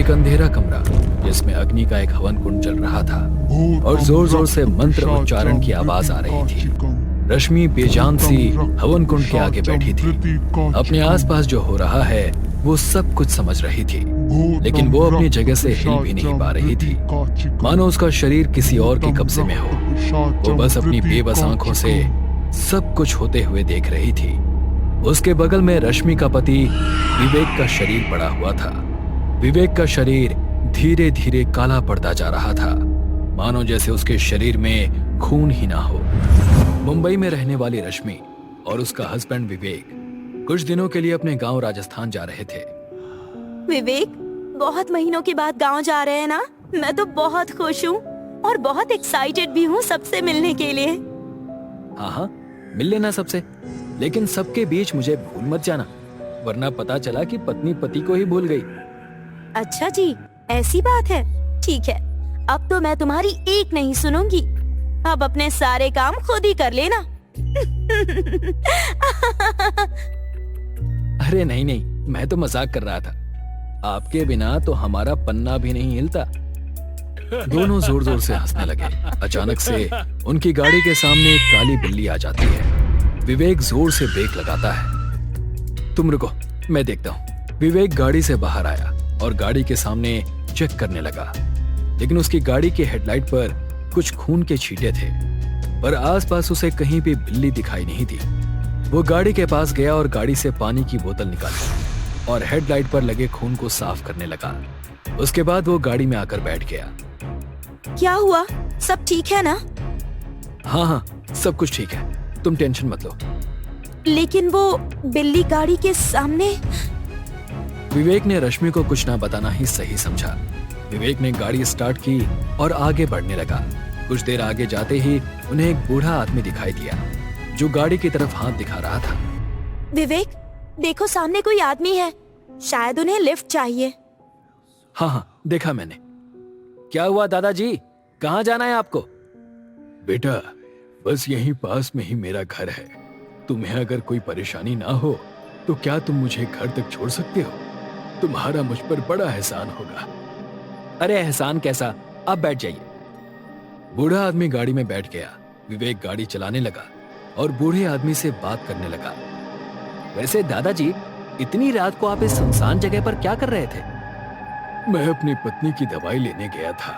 एक अंधेरा कमरा जिसमें अग्नि का एक हवन कुंड जल रहा था और जोर जोर से मंत्र उच्चारण की आवाज आ रही थी। रश्मि बेजान सी हवन कुंड के आगे बैठी थी। अपने आसपास जो हो रहा है वो सब कुछ समझ रही थी, लेकिन वो अपनी जगह से हिल भी नहीं पा रही थी, मानो उसका शरीर किसी और के कब्जे में हो। वो बस अपनी बेबस आंखों से सब कुछ होते हुए देख रही थी। उसके बगल में रश्मि का पति विवेक का शरीर पड़ा हुआ था। विवेक का शरीर धीरे धीरे काला पड़ता जा रहा था, मानो जैसे उसके शरीर में खून ही ना हो। मुंबई में रहने वाली रश्मि और उसका हस्बैंड विवेक कुछ दिनों के लिए अपने गांव राजस्थान जा रहे थे। विवेक, बहुत महीनों के बाद गांव जा रहे हैं ना? मैं तो बहुत खुश हूँ और बहुत एक्साइटेड भी हूँ सबसे मिलने के लिए। हाँ हाँ, मिल लेना सबसे, लेकिन सबके बीच मुझे भूल मत जाना, वरना पता चला कि पत्नी पति को ही भूल गई। अच्छा जी, ऐसी बात है। ठीक है, अब तो मैं तुम्हारी एक नहीं सुनूंगी। अब अपने सारे काम खुद ही कर लेना। अरे नहीं नहीं, मैं तो मजाक कर रहा था। आपके बिना तो हमारा पन्ना भी नहीं हिलता। दोनों जोर जोर से हंसने लगे। अचानक से उनकी गाड़ी के सामने एक काली बिल्ली आ जाती है। विवेक जोर से ब्रेक लगाता है। तुम रुको, मैं देखता हूँ। विवेक गाड़ी से बाहर आया और गाड़ी के सामने चेक करने लगा, लेकिन उसकी गाड़ी के हेडलाइट पर कुछ खून के छींटे थे, पर आसपास उसे कहीं भी बिल्ली दिखाई नहीं दी। वो गाड़ी के पास गया और गाड़ी से पानी की बोतल निकाली और हेडलाइट पर लगे खून को साफ करने लगा। उसके बाद वो गाड़ी में आकर बैठ गया। क्या हुआ? सब ठीक है ना? हाँ हाँ, सब कुछ ठीक है, तुम टेंशन मत लो। लेकिन वो बिल्ली गाड़ी के सामने। विवेक ने रश्मि को कुछ ना बताना ही सही समझा। विवेक ने गाड़ी स्टार्ट की और आगे बढ़ने लगा। कुछ देर आगे जाते ही उन्हें एक बूढ़ा आदमी दिखाई दिया जो गाड़ी की तरफ हाथ दिखा रहा था। विवेक, देखो सामने कोई आदमी है, शायद उन्हें लिफ्ट चाहिए। हाँ हाँ, देखा मैंने। क्या हुआ दादाजी, कहाँ जाना है आपको? बेटा, बस यहीं पास में ही मेरा घर है। तुम्हें अगर कोई परेशानी ना हो तो क्या तुम मुझे घर तक छोड़ सकते हो? तुम्हारा मुझ पर बड़ा एहसान होगा। अरे एहसान कैसा, आप बैठ जाइए। बूढ़ा आदमी गाड़ी में बैठ गया। विवेक गाड़ी चलाने लगा और बूढ़े आदमी से बात करने लगा। वैसे दादाजी, इतनी रात को आप इस सुनसान जगह पर क्या कर रहे थे? मैं अपनी पत्नी की दवाई लेने गया था,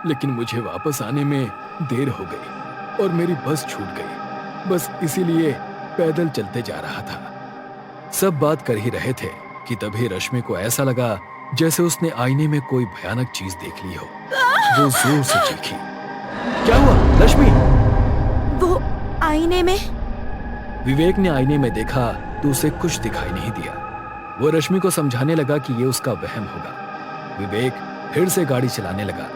लेकिन मुझे वापस आने में देर हो गई और मेरी बस छूट गई। बस इसीलिए पैदल चलते जा रहा था। सब बात कर ही रहे थे कि तभी रश्मि को ऐसा लगा जैसे उसने आईने में कोई भयानक चीज देख ली हो। वो जोर से चीखी। क्या हुआ रश्मि? वो आईने में। विवेक ने आईने में देखा तो उसे कुछ दिखाई नहीं दिया। वो रश्मि को समझाने लगा कि ये उसका वहम होगा। विवेक फिर से गाड़ी चलाने लगा।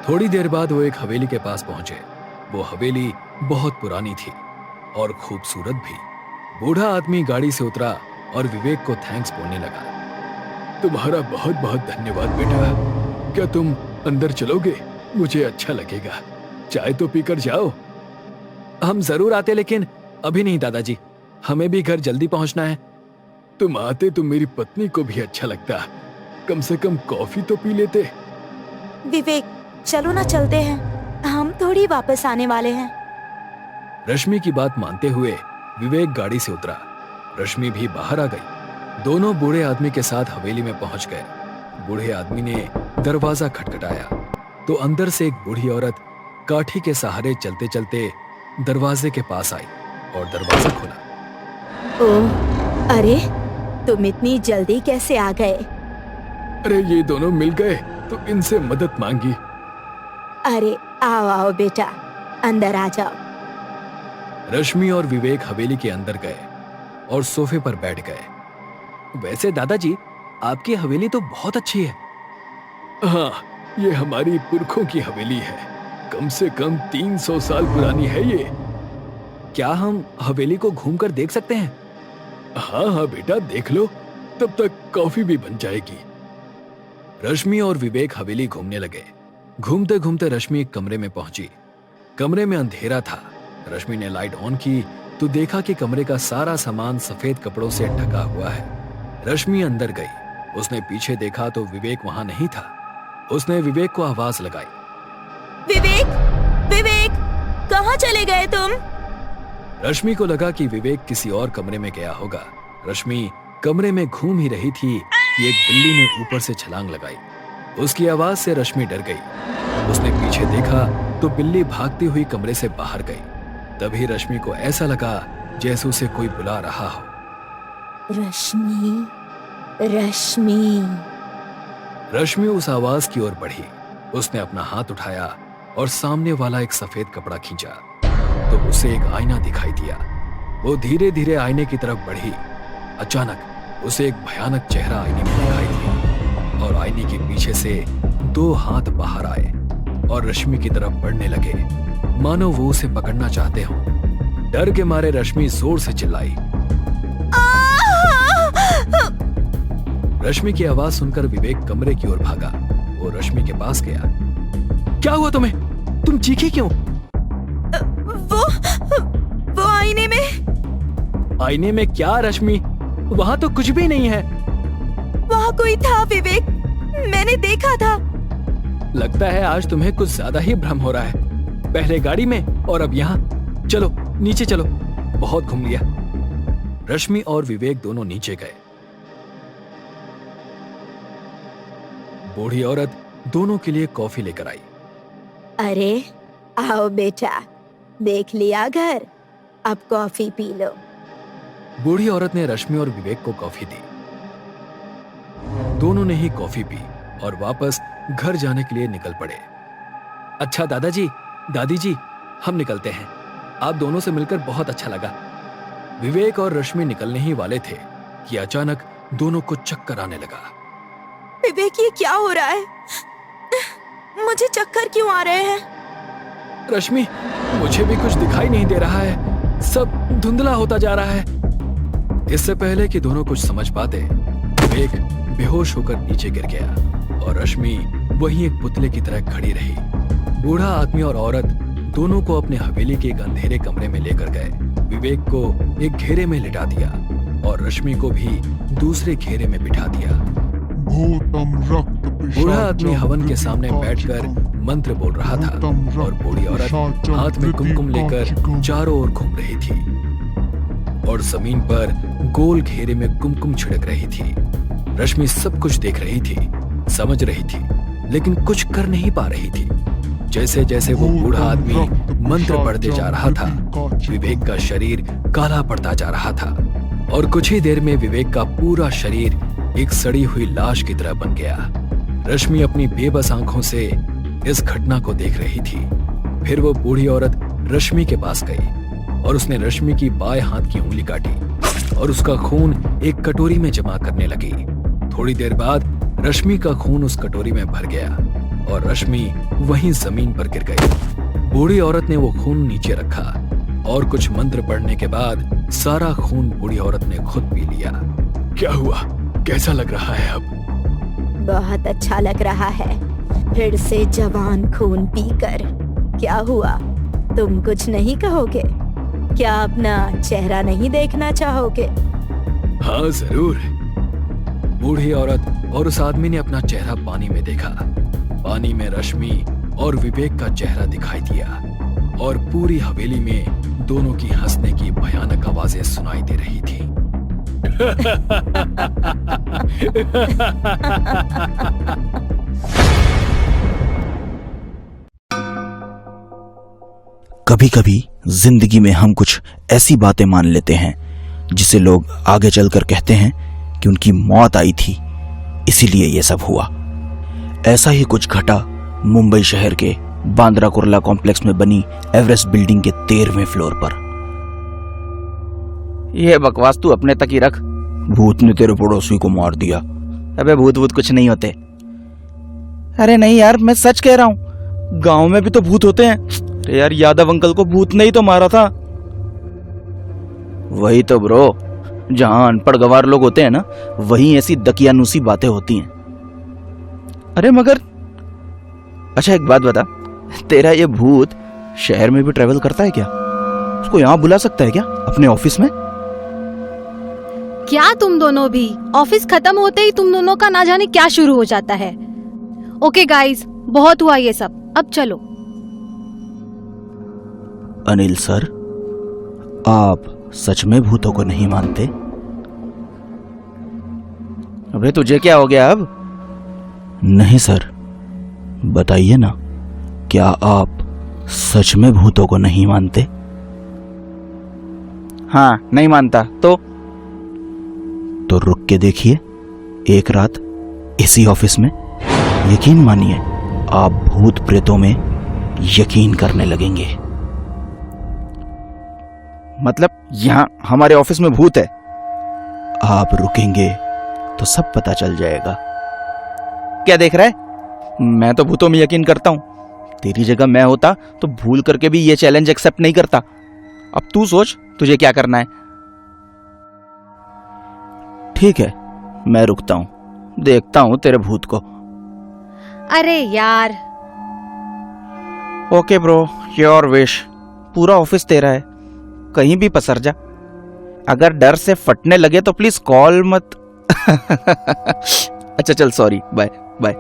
थोड़ी देर बाद वो एक हवेली के पास पहुंचे। वो हवेली बहुत पुरानी थी और खूबसूरत भी। बूढ़ा आदमी गाड़ी से उतरा और विवेक को थैंक्स बोलने लगा। तुम्हारा बहुत बहुत धन्यवाद बेटा। क्या तुम अंदर चलोगे? मुझे अच्छा लगेगा। चाय तो पीकर जाओ। हम जरूर आते, लेकिन अभी नहीं दादाजी, हमें भी घर जल्दी पहुंचना है। तुम आते तो मेरी पत्नी को भी अच्छा लगता। कम से कम कॉफी तो पी लेते। विवेक, चलो ना, चलते हैं, हम थोड़ी वापस आने वाले हैं। रश्मि की बात मानते हुए विवेक गाड़ी से उतरा। रश्मि भी बाहर आ गई। दोनों बूढ़े आदमी के साथ हवेली में पहुंच गए। बूढ़े आदमी ने दरवाजा खटखटाया तो अंदर से एक बूढ़ी औरत काठी के सहारे चलते चलते दरवाजे के पास आई और दरवाजा खोला। ओह, अरे तुम इतनी जल्दी कैसे आ गए? अरे ये दोनों मिल गए तो इनसे मदद मांगी। अरे आओ आओ बेटा, अंदर आ जाओ। रश्मि और विवेक हवेली के अंदर गए और सोफे पर बैठ गए। वैसे दादाजी, आपकी हवेली तो बहुत अच्छी है। हाँ, ये हमारी पुरखों की हवेली है। कम से कम 300 साल पुरानी है ये। क्या हम हवेली को घूमकर देख सकते हैं? हाँ हाँ बेटा, देख लो, तब तक कॉफी भी बन जाएगी। रश्मि और विवेक हवेली घूमने लगे। घूमते घूमते रश्मि एक कमरे में पहुंची। कमरे में अंधेरा था। रश्मि ने लाइट ऑन की तो देखा कि कमरे का सारा सामान सफेद कपड़ों से ढका हुआ है। रश्मि अंदर गई उसने पीछे देखा तो विवेक वहां नहीं था। उसने विवेक को आवाज लगाई, विवेक, विवेक, कहाँ चले गए तुम? रश्मि को लगा कि विवेक किसी और कमरे में गया होगा। रश्मि कमरे में घूम ही रही थी कि एक बिल्ली ने ऊपर से छलांग लगाई। उसकी आवाज से रश्मि डर गई। उसने पीछे देखा तो बिल्ली भागती हुई कमरे से बाहर गई। तभी रश्मि को ऐसा लगा जैसे उसे कोई बुला रहा हो। रश्मि, रश्मि। रश्मि उस आवाज की ओर बढ़ी। उसने अपना हाथ उठाया और सामने वाला एक सफेद कपड़ा खींचा तो उसे एक आईना दिखाई दिया। वो धीरे धीरे आईने की तरफ बढ़ी। अचानक उसे एक भयानक चेहरा आईने में दिखाई दिया और आईने के पीछे से 2 हाथ बाहर आए और रश्मि की तरफ बढ़ने लगे, मानो वो उसे पकड़ना चाहते हो। डर के मारे रश्मि जोर से चिल्लाई। रश्मि की आवाज सुनकर विवेक कमरे की ओर भागा। वो रश्मि के पास गया। क्या हुआ तुम्हें? तुम चीखी क्यों? वो आईने में। आईने में क्या रश्मि? वहां तो कुछ भी नहीं है। वहां कोई था विवेक, मैंने देखा था। लगता है आज तुम्हें कुछ ज्यादा ही भ्रम हो रहा है। पहले गाड़ी में और अब यहाँ। चलो नीचे चलो, बहुत घूम लिया। रश्मि और विवेक दोनों नीचे गए। बूढ़ी औरत दोनों के लिए कॉफी लेकर आई। अरे आओ बेटा, देख लिया घर, अब कॉफी पी लो। बूढ़ी औरत ने रश्मि और विवेक को कॉफी दी। दोनों ने ही कॉफी पी और वापस घर जाने के लिए निकल पड़े। अच्छा दादाजी, दादी जी, हम निकलते हैं। आप दोनों से मिलकर बहुत अच्छा लगा। विवेक और रश्मि निकलने ही वाले थे कि अचानक दोनों को चक्कर आने लगा। विवेक, ये क्या हो रहा है? मुझे चक्कर क्यों आ रहे हैं? रश्मि, मुझे भी कुछ दिखाई नहीं दे रहा है। सब धुंधला होता जा रहा है। इससे पहले कि दोनों कुछ समझ पाते, विवेक बेहोश होकर नीचे गिर गया और रश्मि वहीं एक पुतले की तरह खड़ी रही। बूढ़ा आदमी और औरत दोनों को अपने हवेली के एक अंधेरे कमरे में लेकर गए। विवेक को एक घेरे में लिटा दिया और रश्मि को भी दूसरे घेरे में बिठा दिया। बूढ़ा आदमी हवन के सामने बैठकर मंत्र बोल रहा था और बूढ़ी औरत हाथ में कुमकुम लेकर चारों ओर घूम रही थी और जमीन पर गोल घेरे में कुमकुम छिड़क रही थी। रश्मि सब कुछ देख रही थी, समझ रही थी, लेकिन कुछ कर नहीं पा रही थी। जैसे जैसे वो बूढ़ा आदमी मंत्र पढ़ते जा रहा था, विवेक का शरीर काला पड़ता जा रहा था और कुछ ही देर में विवेक का पूरा शरीर एक सड़ी हुई लाश की तरह बन गया। रश्मि अपनी बेबस आंखों से इस घटना को देख रही थी। फिर वो बूढ़ी औरत रश्मि के पास गई और उसने रश्मि की बाएं हाथ की उंगली काटी और उसका खून एक कटोरी में जमा करने लगी। थोड़ी देर बाद रश्मि का खून उस कटोरी में भर गया और रश्मि वहीं जमीन पर गिर गई। बूढ़ी औरत ने वो खून नीचे रखा और कुछ मंत्र पढ़ने के बाद सारा खून बूढ़ी औरत ने खुद पी लिया। क्या हुआ? कैसा लग रहा है अब? बहुत अच्छा लग रहा है, फिर से जवान खून पीकर। क्या हुआ, तुम कुछ नहीं कहोगे? क्या अपना चेहरा नहीं देखना चाहोगे? हाँ जरूर। बूढ़ी औरत और उस आदमी ने अपना चेहरा पानी में देखा। पानी में रश्मि और विवेक का चेहरा दिखाई दिया और पूरी हवेली में दोनों की हंसने की भयानक आवाजें सुनाई दे रही थी। कभी कभी जिंदगी में हम कुछ ऐसी बातें मान लेते हैं जिसे लोग आगे चलकर कहते हैं कि उनकी मौत आई थी, इसीलिए ये सब हुआ। ऐसा ही कुछ घटा मुंबई शहर के बांद्रा कुर्ला कॉम्प्लेक्स में बनी एवरेस्ट बिल्डिंग के 13वें फ्लोर पर। ये बकवास तू अपने तक ही रख। भूत ने तेरे पड़ोसी को मार दिया। अबे भूत कुछ नहीं होते। अरे नहीं यार, मैं सच कह रहा हूँ, गांव में भी तो भूत होते हैं। अरे यार, यादव अंकल को भूत ने ही तो मारा था। वही तो ब्रो, जहां अनपढ़ गवार लोग होते हैं ना, वहीं ऐसी दकियानूसी बातें होती हैं। अरे मगर अच्छा एक बात बता, तेरा ये भूत शहर में भी ट्रेवल करता है क्या? उसको यहाँ बुला सकता है क्या अपने ऑफिस में? क्या तुम दोनों भी, ऑफिस खत्म होते ही तुम दोनों का ना जाने क्या शुरू हो जाता है। ओके गाइस, बहुत हुआ ये सब, अब चलो। अनिल सर, आप सच में भूतों को नहीं मानते? अबे तुझे क्या हो गया अब? नहीं सर, बताइए ना, क्या आप सच में भूतों को नहीं मानते? हाँ, नहीं मानता तो रुक के देखिए, एक रात इसी ऑफिस में। यकीन मानिए, आप भूत प्रेतों में यकीन करने लगेंगे। मतलब यहाँ हमारे ऑफिस में भूत है? आप रुकेंगे तो सब पता चल जाएगा। क्या देख रहा है? मैं तो भूतों में यकीन करता हूँ। तेरी जगह मैं होता तो भूल करके भी ये चैलेंज एक्सेप्ट नहीं करता। अब तू सोच तुझे क्या करना है। ठीक है, मैं रुकता हूँ, देखता हूँ तेरे भूत को। अरे यार, ओके ब्रो, योर विश। पूरा ऑफिस तेरा है, कहीं भी पसर जा। अगर डर से फटने लगे तो प्लीज कॉल मत। अच्छा चल, सॉरी, बाय बाय।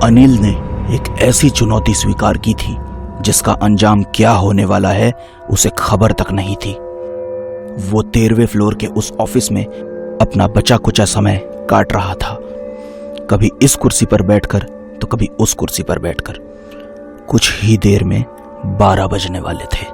अनिल ने एक ऐसी चुनौती स्वीकार की थी जिसका अंजाम क्या होने वाला है उसे खबर तक नहीं थी। वो 13वें फ्लोर के उस ऑफिस में अपना बचा कुचा समय काट रहा था, कभी इस कुर्सी पर बैठकर तो कभी उस कुर्सी पर बैठकर। कुछ ही देर में 12 बजने वाले थे।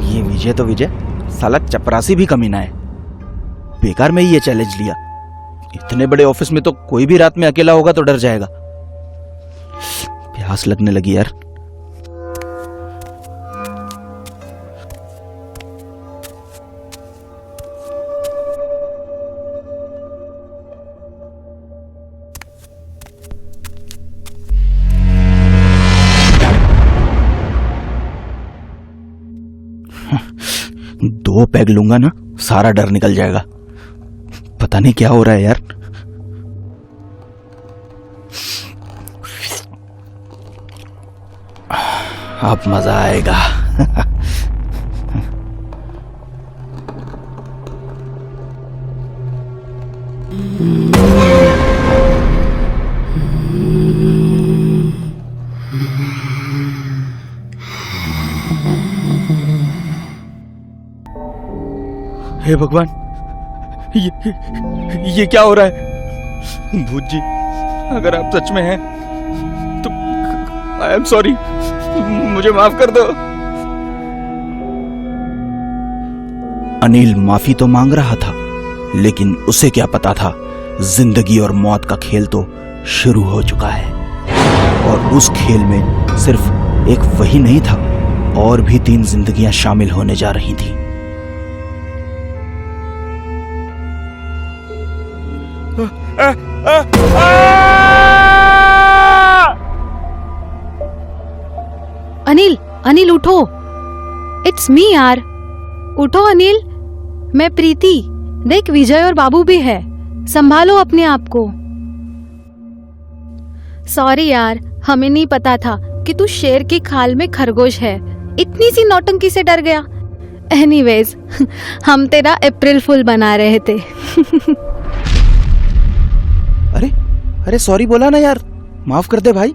ये विजय तो विजय, साला चपरासी भी कमीना है। बेकार में ही ये चैलेंज लिया। इतने बड़े ऑफिस में तो कोई भी रात में अकेला होगा तो डर जाएगा। प्यास लगने लगी यार। दो पैग लूंगा ना, सारा डर निकल जाएगा। पता नहीं क्या हो रहा है यार। अब मजा आएगा। हे भगवान, ये क्या हो रहा है? भूत जी, अगर आप सच में हैं तो आई एम सॉरी, मुझे माफ कर दो। अनिल माफी तो मांग रहा था, लेकिन उसे क्या पता था, जिंदगी और मौत का खेल तो शुरू हो चुका है। और उस खेल में सिर्फ एक वही नहीं था, और भी 3 जिंदगियां शामिल होने जा रही थी। अनिल, अनिल उठो, इट्स मी यार, उठो अनिल। मैं प्रीति, देख विजय और बाबू भी है, संभालो अपने आप को। सॉरी यार, हमें नहीं पता था कि तू शेर की खाल में खरगोश है। इतनी सी नौटंकी से डर गया। एनीवेज, हम तेरा अप्रैल फूल बना रहे थे। अरे अरे सॉरी बोला ना यार, माफ कर दे भाई।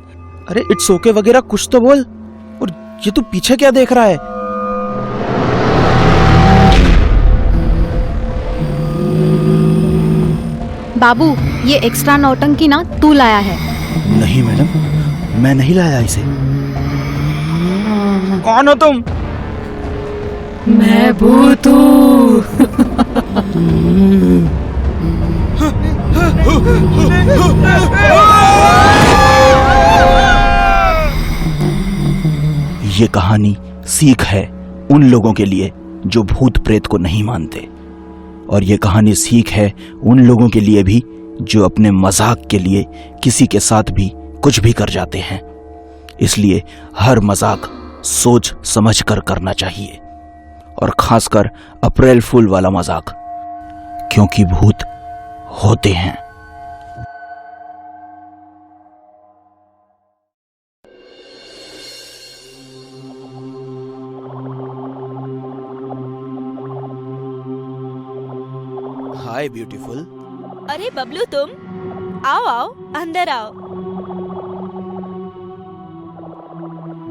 अरे इट्स ओके वगैरह कुछ तो बोल। और ये तू पीछे क्या देख रहा है? बाबू, ये एक्स्ट्रा नौटंकी ना तू लाया है। नहीं मैडम, मैं नहीं लाया इसे। कौन हो तुम? मैं भूत हूँ। ये कहानी सीख है उन लोगों के लिए जो भूत प्रेत को नहीं मानते, और ये कहानी सीख है उन लोगों के लिए भी जो अपने मजाक के लिए किसी के साथ भी कुछ भी कर जाते हैं। इसलिए हर मजाक सोच समझ कर करना चाहिए, और खासकर अप्रैल फूल वाला मजाक, क्योंकि भूत होते हैं। हाय ब्यूटीफुल। अरे बबलू, तुम आओ आओ, अंदर आओ।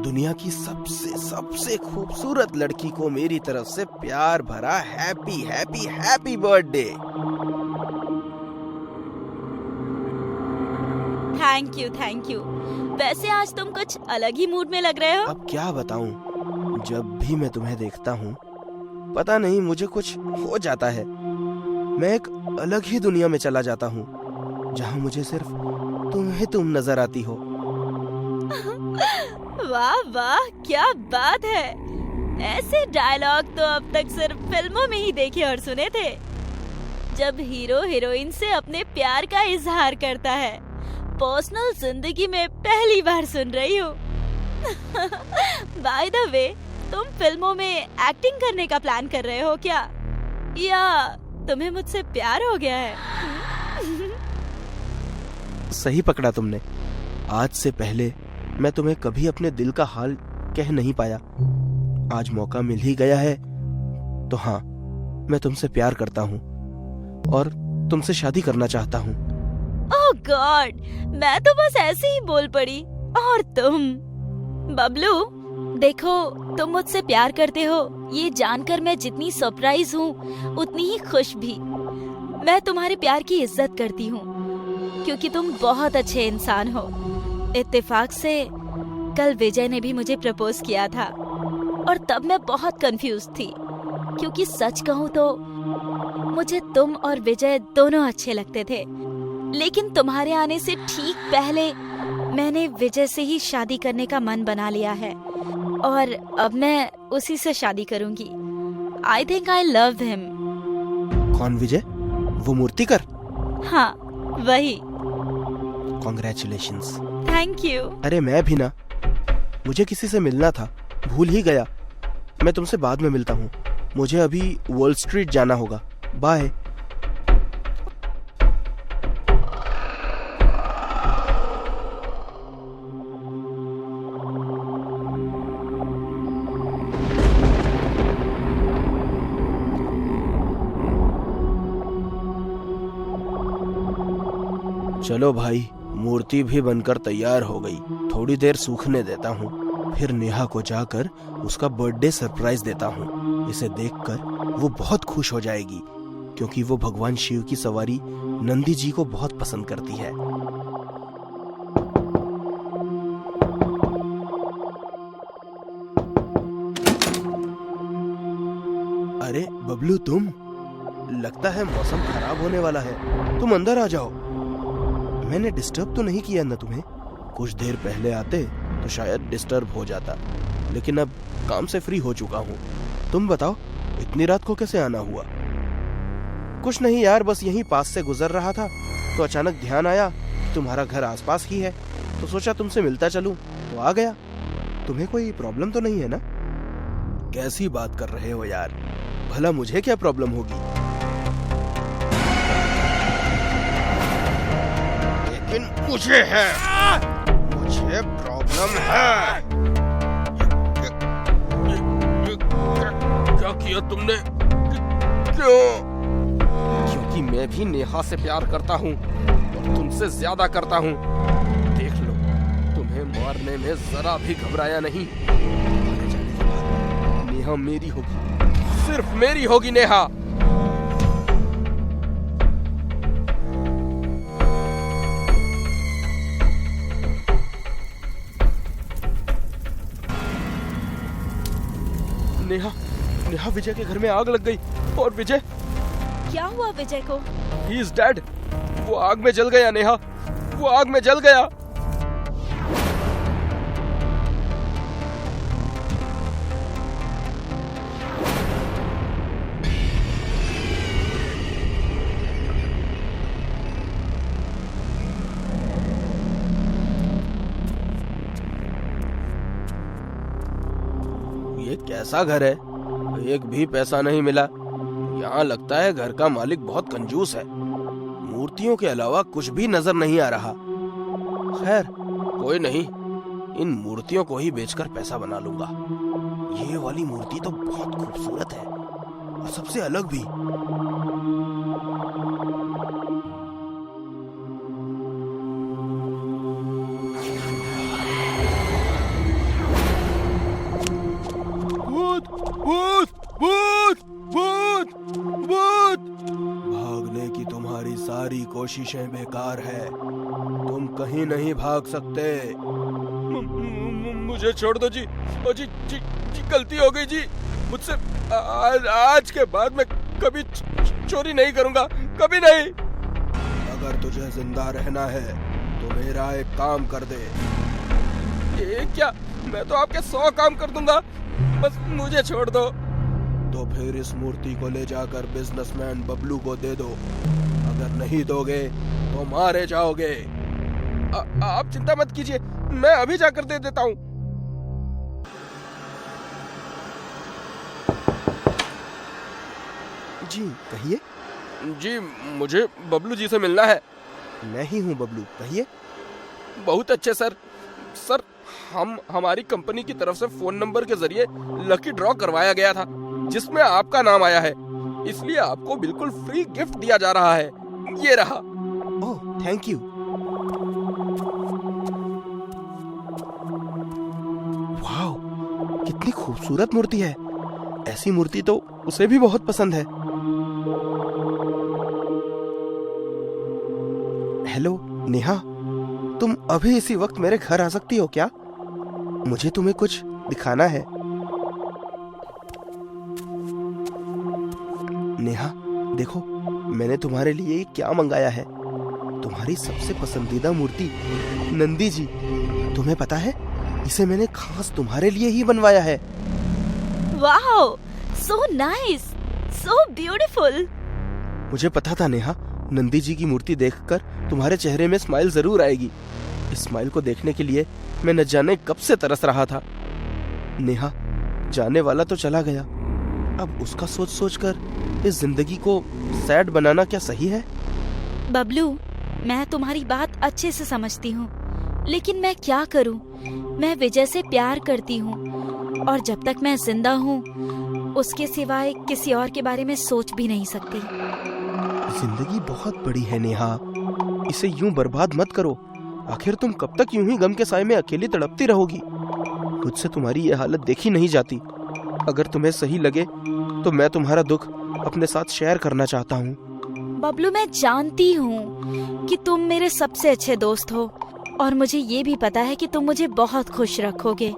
दुनिया की सबसे सबसे खूबसूरत लड़की को मेरी तरफ से प्यार भरा happy happy happy birthday. Thank you. वैसे आज तुम कुछ अलग ही मूड में लग रहे हो। अब क्या बताऊं, जब भी मैं तुम्हें देखता हूं, पता नहीं मुझे कुछ हो जाता है। मैं एक अलग ही दुनिया में चला जाता हूं, जहां मुझे सिर्फ तुम नजर आती हो। वाह वाह, क्या बात है। ऐसे डायलॉग तो अब तक सिर्फ फिल्मों में ही देखे और सुने थे, जब हीरो हीरोइन से अपने प्यार का इजहार करता है। पर्सनल जिंदगी में पहली बार सुन रही हूँ। बाय द वे, तुम फिल्मों में एक्टिंग करने का प्लान कर रहे हो क्या, या तुम्हें मुझसे प्यार हो गया है? सही पकड़ा तुमने। आज से पहले मैं तुम्हें कभी अपने दिल का हाल कह नहीं पाया। आज मौका मिल ही गया है, तो हाँ, मैं तुमसे प्यार करता हूँ और तुमसे शादी करना चाहता हूँ। ओह गॉड, मैं तो बस ऐसे ही बोल पड़ी। और तुम बबलू, देखो, तुम मुझसे प्यार करते हो ये जानकर मैं जितनी सरप्राइज हूँ उतनी ही खुश भी। मैं तुम्हारे प्यार की इज्जत करती हूँ, क्योंकि तुम बहुत अच्छे इंसान हो। इत्तेफाक से कल विजय ने भी मुझे प्रपोज किया था, और तब मैं बहुत कंफ्यूज थी, क्योंकि सच कहूँ तो मुझे तुम और विजय दोनों अच्छे लगते थे। लेकिन तुम्हारे आने से ठीक पहले मैंने विजय से ही शादी करने का मन बना लिया है, और अब मैं उसी से शादी करूंगी। I think I love him. कौन विजय? वो मूर्तिकर? हाँ, वही। कॉन्ग्रेचुलेशंस। Thank you. अरे मैं भी ना, मुझे किसी से मिलना था, भूल ही गया। मैं तुमसे बाद में मिलता हूँ, मुझे अभी वॉल स्ट्रीट जाना होगा। बाय। चलो भाई, मूर्ति भी बनकर तैयार हो गई। थोड़ी देर सूखने देता हूँ, फिर नेहा को जाकर उसका बर्थडे सरप्राइज देता हूँ। इसे देखकर वो बहुत खुश हो जाएगी, क्योंकि वो भगवान शिव की सवारी नंदी जी को बहुत पसंद करती है। अरे बबलू, तुम, लगता है मौसम खराब होने वाला है। तुम अंदर आ जाओ। मैंने डिस्टर्ब तो नहीं किया ना तुम्हें? कुछ देर पहले आते तो शायद डिस्टर्ब हो जाता, लेकिन अब काम से फ्री हो चुका हूँ। तुम बताओ, इतनी रात को कैसे आना हुआ? कुछ नहीं यार, बस यहीं पास से गुजर रहा था तो अचानक ध्यान आया कि तुम्हारा घर आसपास ही है, तो सोचा तुमसे मिलता चलूं, तो आ गया। तुम्हें कोई प्रॉब्लम तो नहीं है ना? कैसी बात कर रहे हो यार, भला मुझे क्या प्रॉब्लम होगी? लेकिन मुझे है, मुझे प्रॉब्लम है। क्या किया तुमने? क्यों? क्योंकि मैं भी नेहा से प्यार करता हूँ और तुमसे ज्यादा करता हूँ। देख लो, तुम्हें मारने में जरा भी घबराया नहीं। मारे जाने के बाद नेहा मेरी होगी, सिर्फ मेरी होगी नेहा। नेहा विजय के घर में आग लग गई, और विजय, क्या हुआ विजय को? He is dead. वो आग में जल गया नेहा, वो आग में जल गया। कैसा घर है, एक भी पैसा नहीं मिला। यहाँ लगता है घर का मालिक बहुत कंजूस है। मूर्तियों के अलावा कुछ भी नजर नहीं आ रहा। खैर कोई नहीं, इन मूर्तियों को ही बेचकर पैसा बना लूंगा। ये वाली मूर्ति तो बहुत खूबसूरत है और सबसे अलग भी। भूत भूत भूत भूत भूत! भागने की तुम्हारी सारी कोशिशें बेकार है। तुम कहीं नहीं भाग सकते। मुझे छोड़ दो जी। ओ जी जी जी, गलती हो गई जी मुझसे। आज के बाद मैं कभी चोरी नहीं करूंगा, कभी नहीं। अगर तुझे जिंदा रहना है तो मेरा एक काम कर दे। ये क्या? मैं तो आपके 100 काम कर दूंगा, बस मुझे छोड़ दो। तो फिर इस मूर्ति को ले जाकर बिजनेसमैन बबलू को दे दो। अगर नहीं दोगे तो मारे जाओगे। आप चिंता मत कीजिए, मैं अभी जाकर दे देता हूँ। जी कहिए। जी मुझे बबलू जी से मिलना है। मैं ही हूँ बबलू, कहिए। बहुत अच्छे सर। सर हमारी कंपनी की तरफ से फोन नंबर के जरिए लकी ड्रॉ करवाया गया था जिसमें आपका नाम आया है, इसलिए आपको बिल्कुल फ्री गिफ्ट दिया जा रहा है। ये रहा। Oh thank you. वाओ, कितनी खूबसूरत मूर्ति है। ऐसी मूर्ति तो उसे भी बहुत पसंद है। हेलो नेहा, तुम अभी इसी वक्त मेरे घर आ सकती हो क्या? मुझे तुम्हें कुछ दिखाना है। नेहा देखो, मैंने तुम्हारे लिए क्या मंगाया है। तुम्हारी सबसे पसंदीदा मूर्ति नंदी जी। तुम्हें पता है, इसे मैंने खास तुम्हारे लिए ही बनवाया है। Wow, so nice, so beautiful. मुझे पता था नेहा, नंदी जी की मूर्ति देखकर तुम्हारे चेहरे में स्माइल जरूर आएगी। इस स्माइल को देखने के लिए मैं न जाने कब से तरस रहा था। नेहा, जाने वाला तो चला गया, अब उसका सोच सोच कर इस जिंदगी को सैड बनाना क्या सही है? बबलू, मैं तुम्हारी बात अच्छे से समझती हूँ, लेकिन मैं क्या करूँ? मैं विजय से प्यार करती हूँ और जब तक मैं जिंदा हूँ उसके सिवाय किसी और के बारे में सोच भी नहीं सकती। जिंदगी बहुत बड़ी है नेहा, इसे यूं बर्बाद मत करो। आखिर तुम कब तक यूं ही गम के साए में अकेली तड़पती रहोगी? मुझसे तुम्हारी ये हालत देखी नहीं जाती। अगर तुम्हें सही लगे तो मैं तुम्हारा दुख अपने साथ शेयर करना चाहता हूँ। बबलू, मैं जानती हूँ कि तुम मेरे सबसे अच्छे दोस्त हो और मुझे ये भी पता है कि तुम मुझे बहुत खुश रखोगे,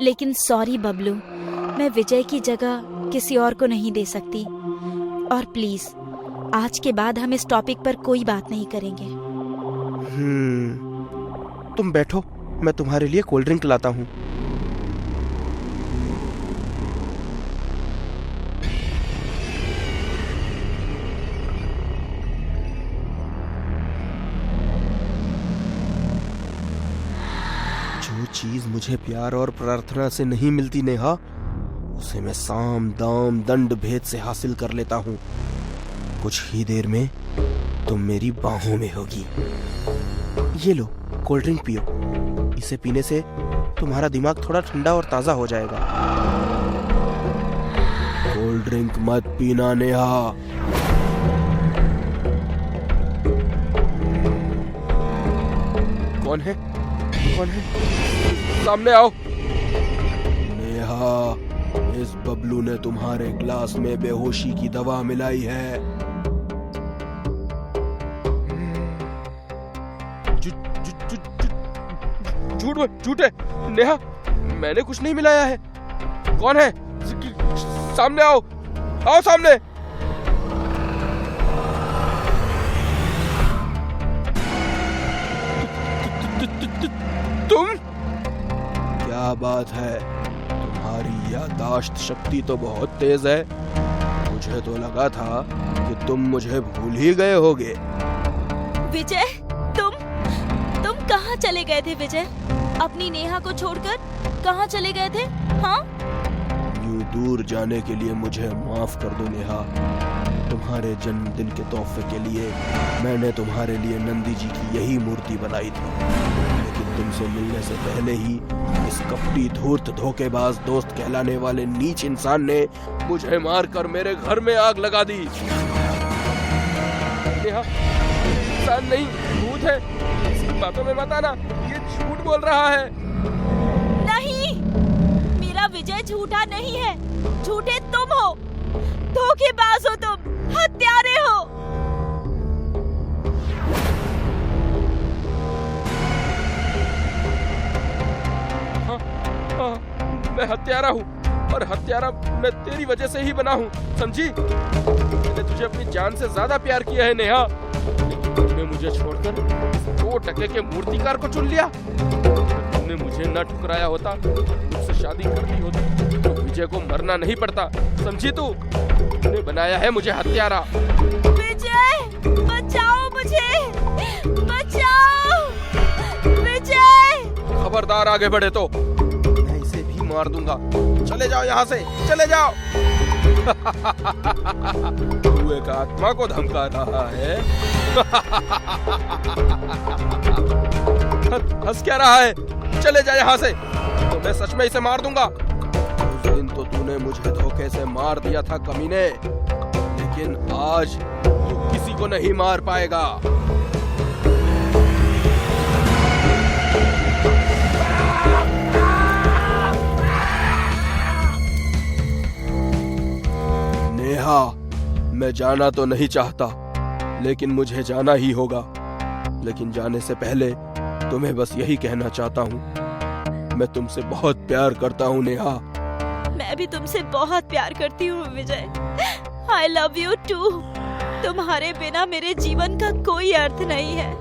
लेकिन सॉरी बबलू, मैं विजय की जगह किसी और को नहीं दे सकती। और प्लीज आज के बाद हम इस टॉपिक पर कोई बात नहीं करेंगे। तुम बैठो, मैं तुम्हारे लिए कोल्ड ड्रिंक लाता हूँ। जो चीज मुझे प्यार और प्रार्थना से नहीं मिलती नेहा, उसे मैं साम दाम दंड भेद से हासिल कर लेता हूँ। कुछ ही देर में तुम मेरी बाहों में होगी। ये लो, कोल्ड ड्रिंक पियो। इसे पीने से तुम्हारा दिमाग थोड़ा ठंडा और ताजा हो जाएगा। कोल्ड ड्रिंक मत पीना नेहा। कौन है? कौन है? सामने आओ। नेहा, इस बबलू ने तुम्हारे ग्लास में बेहोशी की दवा मिलाई है। झूठ है नेहा, मैंने कुछ नहीं मिलाया है। कौन है? सामने आओ, आओ सामने। तुम? क्या बात है, तुम्हारी याददाश्त शक्ति तो बहुत तेज है। मुझे तो लगा था कि तुम मुझे भूल ही गए होगे। विजय, तुम कहाँ चले गए थे? विजय, अपनी नेहा को छोड़कर कहाँ चले गए थे? हाँ? यूं दूर जाने के लिए मुझे माफ कर दो नेहा। तुम्हारे जन्मदिन के तोहफे के लिए मैंने तुम्हारे लिए नंदी जी की यही मूर्ति बनाई थी, लेकिन तुमसे मिलने से पहले ही इस कपटी धूर्त धोखेबाज दोस्त कहलाने वाले नीच इंसान ने मुझे मारकर मेरे घर में आग लगा दी। नेहा, इंसान नहीं, भूत है। इसकी बातों में मत आना, ये झूठ बोल रहा है। नहीं, मेरा विजय झूठा नहीं है, झूठे तुम हो, धोखेबाज हो तुम, हत्यारे हो। हाँ, मैं हत्यारा हूँ और हत्यारा मैं तेरी वजह से ही बना हूँ, समझी? मैंने तुझे अपनी जान से ज्यादा प्यार किया है नेहा, लेकिन तुमने मुझे छोड़कर 2 टके के मूर्तिकार को चुन लिया। तुमने मुझे न ठुकराया होता, मुझसे शादी कर ली होती तो विजय को मरना नहीं पड़ता, समझी तू? तुमने बनाया है मुझे हत्यारा। विजय, बचाओ मुझे, बचाओ विजय। खबरदार आगे बढ़े तो मैं इसे भी मार दूंगा। चले जाओ यहाँ से, चले जाओ। तू एक आत्मा को धमका रहा है। हंस क्या रहा है? चले जा यहाँ से, तो मैं सच में इसे मार दूंगा। उस दिन तो तूने मुझे धोखे से मार दिया था कमीने, लेकिन आज तू किसी को नहीं मार पाएगा। नेहा, मैं जाना तो नहीं चाहता, लेकिन मुझे जाना ही होगा। लेकिन जाने से पहले तुम्हें बस यही कहना चाहता हूँ, मैं तुमसे बहुत प्यार करता हूँ नेहा। मैं भी तुमसे बहुत प्यार करती हूँ विजय। I love you too। तुम्हारे बिना मेरे जीवन का कोई अर्थ नहीं है।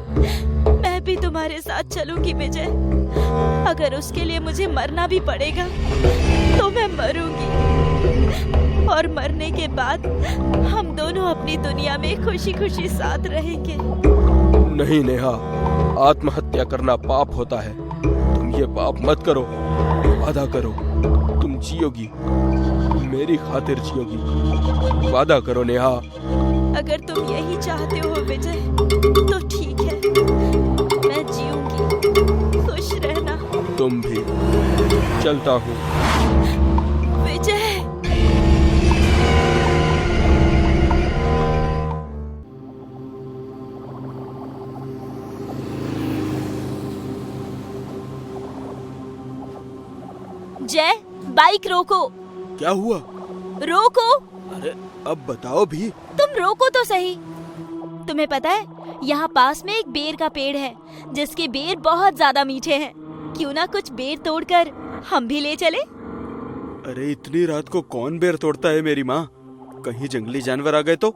मैं भी तुम्हारे साथ चलूंगी विजय। अगर उसके लिए मुझे मरना भी पड़ेगा तो मैं मरूंगी, और मरने के बाद हम दोनों अपनी दुनिया में खुशी खुशी साथ रहेंगे। नहीं नेहा, आत्महत्या करना पाप होता है। तुम ये पाप मत करो, वादा करो तुम जियोगी, मेरी खातिर जियोगी। वादा करो नेहा। अगर तुम यही चाहते हो विजय तो ठीक है, मैं जीऊंगी। खुश रहना। तुम भी। चलता हूँ। विजय। जय, बाइक रोको। क्या हुआ? रोको। अरे अब बताओ भी। तुम रोको तो सही। तुम्हें पता है, यहाँ पास में एक बेर का पेड़ है जिसके बेर बहुत ज्यादा मीठे हैं। क्यों ना कुछ बेर तोड़कर हम भी ले चले? अरे इतनी रात को कौन बेर तोड़ता है मेरी माँ? कहीं जंगली जानवर आ गए तो?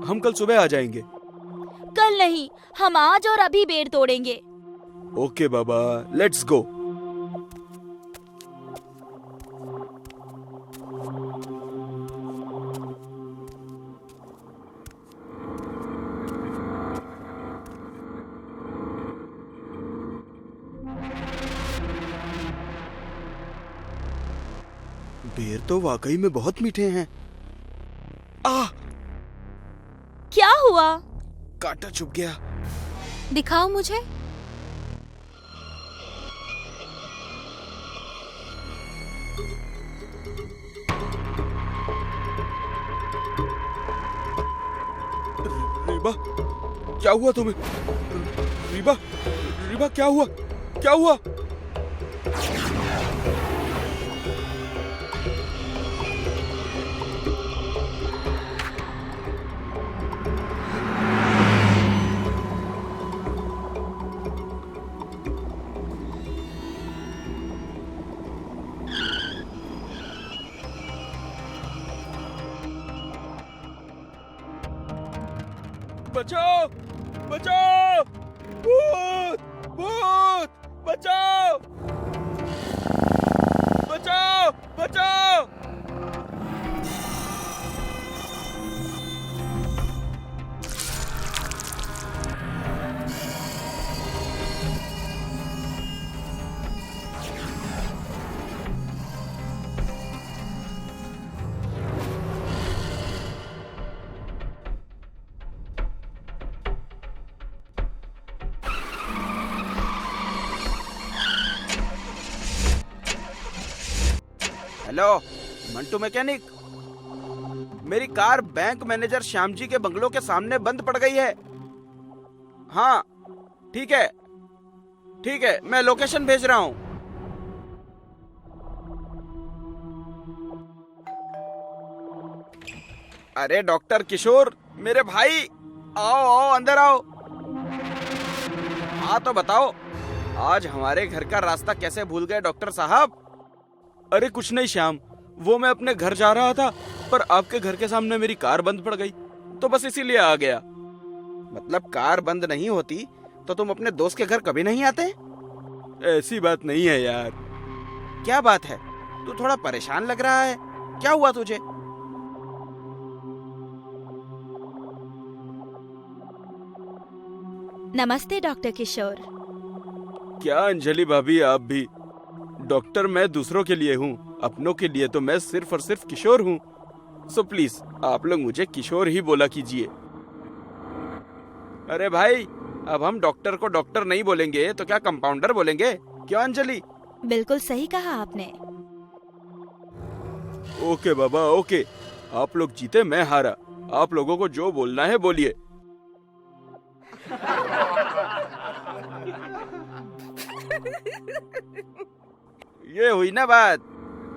हम कल सुबह आ जाएंगे। कल नहीं, हम आज और अभी बेर तोड़ेंगे। Okay Baba, let's go. बेर तो वाकई में बहुत मीठे हैं। क्या हुआ? कांटा चुभ गया। दिखाओ मुझे। रीबा, क्या हुआ तुम्हें? रीबा, रीबा क्या हुआ? क्या हुआ? बचाओ, बचाओ, भूत, भूत, बचाओ, बचाओ, बचाओ। Hello, Mantu mechanic. मेरी car bank manager Shyam ji के बंगलों के सामने बंद पड़ गई है। हाँ, ठीक है, मैं लोकेशन भेज रहा हूँ। अरे डॉक्टर किशोर, मेरे भाई, आओ अंदर आओ। हाँ तो बताओ, आज हमारे घर का रास्ता कैसे भूल गए डॉक्टर साहब? अरे कुछ नहीं श्याम, वो मैं अपने घर जा रहा था, पर आपके घर के सामने मेरी कार बंद पड़ गई, तो बस इसीलिए आ गया। मतलब कार बंद नहीं होती तो तुम अपने दोस्त के घर कभी नहीं आते? ऐसी बात नहीं है यार। क्या बात है? तू थोड़ा परेशान लग रहा है, क्या हुआ तुझे? नमस्ते डॉक्टर किशोर। क्या अंजलि भाभी, आप भी? डॉक्टर मैं दूसरों के लिए हूँ, अपनों के लिए तो मैं सिर्फ और सिर्फ किशोर हूँ। सो प्लीज आप लोग मुझे किशोर ही बोला कीजिए। अरे भाई, अब हम डॉक्टर को डॉक्टर नहीं बोलेंगे तो क्या कंपाउंडर बोलेंगे? क्यों अंजलि? बिल्कुल सही कहा आपने। ओके बाबा, ओके। आप लोग जीते, मैं हारा। आप लोगों को जो बोलना है बोलिए। ये हुई ना बात।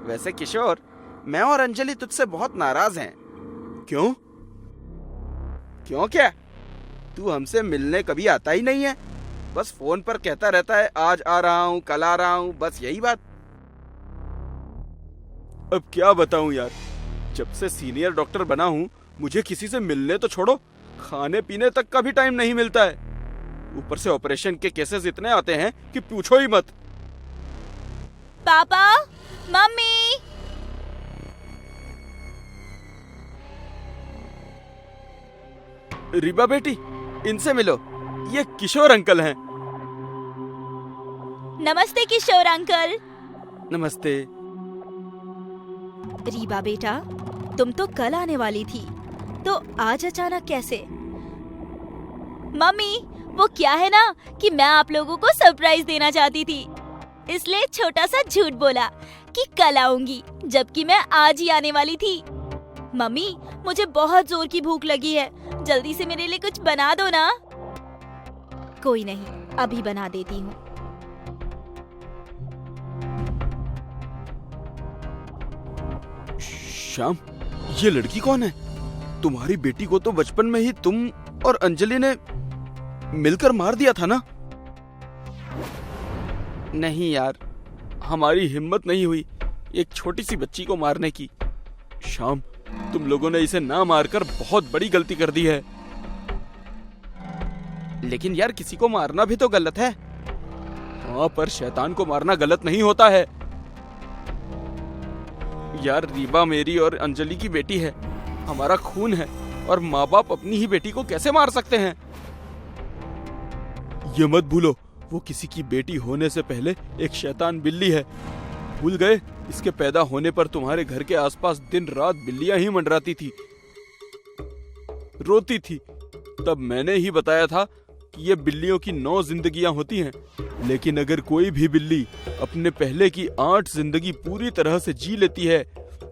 वैसे किशोर, मैं और अंजलि तुझसे बहुत नाराज हैं। क्यों? क्यों क्या? तू हमसे मिलने कभी आता ही नहीं है, बस फोन पर कहता रहता है आज आ रहा हूँ, कल आ रहा हूँ, बस यही बात। अब क्या बताऊं यार, जब से सीनियर डॉक्टर बना हूँ मुझे किसी से मिलने तो छोड़ो, खाने पीने तक का भी टाइम नहीं मिलता है। ऊपर से ऑपरेशन के केसेस इतने आते हैं कि पूछो ही मत। पापा, मम्मी। रीबा बेटी, इनसे मिलो, ये किशोर अंकल हैं। नमस्ते किशोर अंकल। नमस्ते। रीबा बेटा, तुम तो कल आने वाली थी, तो आज अचानक कैसे? मम्मी, वो क्या है ना कि मैं आप लोगों को सरप्राइज देना चाहती थी, इसलिए छोटा सा झूठ बोला कि कल आऊंगी, जबकि मैं आज ही आने वाली थी। मम्मी, मुझे बहुत जोर की भूख लगी है, जल्दी से मेरे लिए कुछ बना दो ना। कोई नहीं, अभी बना देती हूँ। श्याम, ये लड़की कौन है? तुम्हारी बेटी को तो बचपन में ही तुम और अंजलि ने मिलकर मार दिया था ना? नहीं यार, हमारी हिम्मत नहीं हुई एक छोटी सी बच्ची को मारने की। श्याम, तुम लोगों ने इसे ना मारकर बहुत बड़ी गलती कर दी है। लेकिन यार किसी को मारना भी तो गलत है। हाँ, पर शैतान को मारना गलत नहीं होता है। यार, रीबा मेरी और अंजलि की बेटी है, हमारा खून है, और माँ बाप अपनी ही बेटी को कैसे मार सकते हैं? ये मत भूलो, वो किसी की बेटी होने से पहले एक शैतान बिल्ली है। भूल गए? इसके पैदा होने पर तुम्हारे घर के आसपास दिन रात बिल्लियां ही मंडराती थी, रोती थी। तब मैंने ही बताया था कि ये बिल्लियों की 9 जिंदगियां होती हैं, लेकिन अगर कोई भी बिल्ली अपने पहले की 8 जिंदगी पूरी तरह से जी लेती है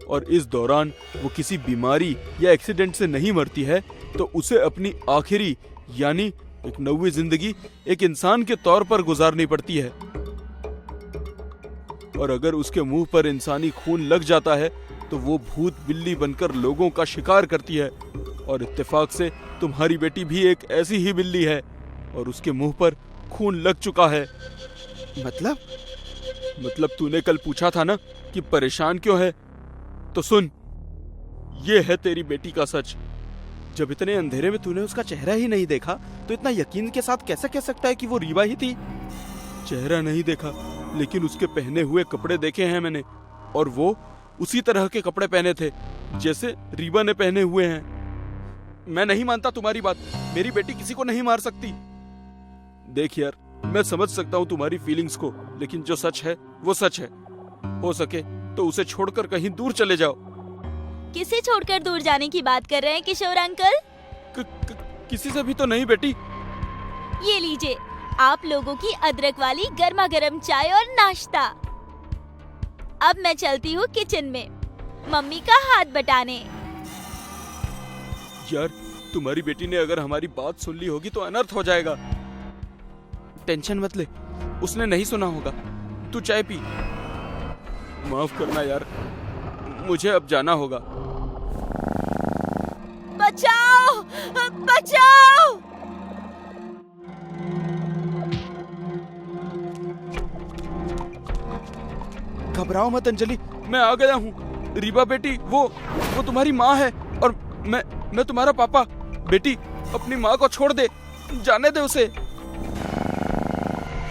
और इस दौरान वो किसी बीमारी या एक्सीडेंट से नहीं मरती है, तो उसे अपनी आखिरी यानी एक 9वीं जिंदगी एक इंसान के तौर पर गुजारनी पड़ती है। और अगर उसके मुंह पर इंसानी खून लग जाता है तो वो भूत बिल्ली बनकर लोगों का शिकार करती है। और इत्तेफाक से तुम्हारी बेटी भी एक ऐसी ही बिल्ली है और उसके मुंह पर खून लग चुका है। मतलब तूने कल पूछा था ना कि परेशान क्यों है, तो सुन, ये है तेरी बेटी का सच। जब इतने अंधेरे में तूने उसका चेहरा ही नहीं देखा तो इतना यकीन के साथ कैसे कह सकता है कि वो रीबा ही थी? चेहरा नहीं देखा, लेकिन उसके पहने हुए कपड़े देखे हैं मैंने, और वो उसी तरह के कपड़े पहने थे जैसे रीबा ने पहने हुए हैं। मैं नहीं मानता तुम्हारी बात, मेरी बेटी किसी को नहीं मार सकती। देख यार, मैं समझ सकता हूँ तुम्हारी फीलिंग्स को, लेकिन जो सच है वो सच है। हो सके तो उसे छोड़कर कहीं दूर चले जाओ। किसे छोड़कर दूर जाने की बात कर रहे हैं किशोर अंकल? किसी से भी तो नहीं बेटी। ये लीजिए आप लोगों की अदरक वाली गर्मा गर्म चाय और नाश्ता। अब मैं चलती हूँ किचन में मम्मी का हाथ बटाने। यार तुम्हारी बेटी ने अगर हमारी बात सुन ली होगी तो अनर्थ हो जाएगा। टेंशन मत ले, उसने नहीं सुना होगा। तू चाय पी। माफ करना यार, मुझे अब जाना होगा। बचाओ बचाओ। घबराओ मत अंजलि, मैं आ गया हूँ। रीबा बेटी, वो तुम्हारी माँ है और मैं तुम्हारा पापा। बेटी अपनी माँ को छोड़ दे, जाने दे उसे।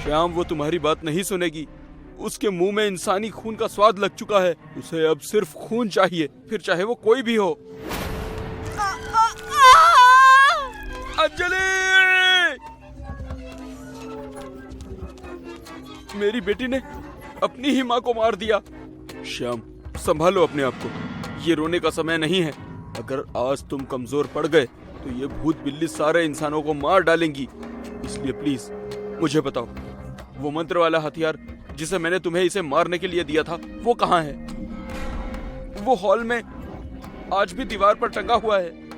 श्याम वो तुम्हारी बात नहीं सुनेगी। उसके मुंह में इंसानी खून का स्वाद लग चुका है। उसे अब सिर्फ खून चाहिए, फिर चाहे वो कोई भी हो। अंजलि! मेरी बेटी ने अपनी ही माँ को मार दिया। श्याम संभालो अपने आप को, ये रोने का समय नहीं है। अगर आज तुम कमजोर पड़ गए तो ये भूत बिल्ली सारे इंसानों को मार डालेंगी। इसलिए प्लीज मुझे बताओ, वो मंत्र वाला हथियार जिसे मैंने तुम्हें इसे मारने के लिए दिया था, वो कहाँ है? वो हॉल में आज भी दीवार पर टंगा हुआ है।